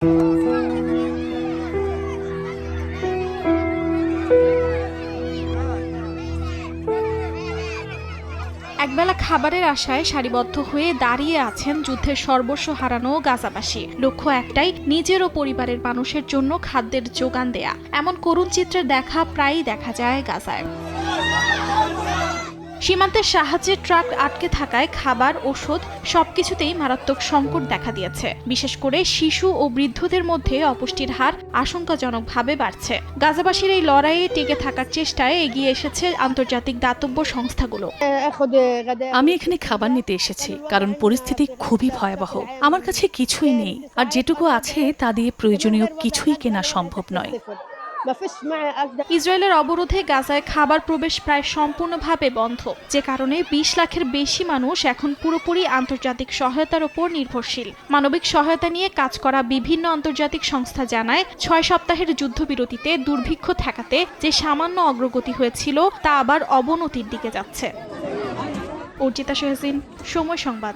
একবেলা খাবারের আশায় সারিবদ্ধ হয়ে দাঁড়িয়ে আছেন যুদ্ধের সর্বস্ব হারানো গাজাবাসী। লক্ষ্য একটাই, নিজের ও পরিবারের মানুষের জন্য খাদ্যের যোগান দেয়া। এমন করুণ চিত্রের দেখা প্রায়ই দেখা যায় গাজায়। সীমান্তের সাহায্যের ট্রাক আটকে থাকায় খাবার, ওষুধ সবকিছুতেই মারাত্মক সংকট দেখা দিয়েছে। বিশেষ করে শিশু ও বৃদ্ধদের মধ্যে অপুষ্টির হার আশঙ্কাজনকভাবে বাড়ছে। গাজাবাসীর এই লড়াইয়ে টিকে থাকার চেষ্টায় এগিয়ে এসেছে আন্তর্জাতিক দাতব্য সংস্থাগুলো। আমি এখানে খাবার নিতে এসেছি কারণ পরিস্থিতি খুবই ভয়াবহ। আমার কাছে কিছুই নেই, আর যেটুকু আছে তা দিয়ে প্রয়োজনীয় কিছুই কেনা সম্ভব নয়। ইসরায়েলের অবরোধে গাজায় খাবার প্রবেশ প্রায় সম্পূর্ণভাবে বন্ধ, যে কারণে 20 লাখের বেশি মানুষ এখন পুরোপুরি আন্তর্জাতিক সহায়তার উপর নির্ভরশীল। মানবিক সহায়তা নিয়ে কাজ করা বিভিন্ন আন্তর্জাতিক সংস্থা জানায়, 6 সপ্তাহের যুদ্ধবিরতিতে দুর্ভিক্ষ ঠেকাতে যে সামান্য অগ্রগতি হয়েছিল তা আবার অবনতির দিকে যাচ্ছে। অর্জিতা শাহজিন, সময় সংবাদ।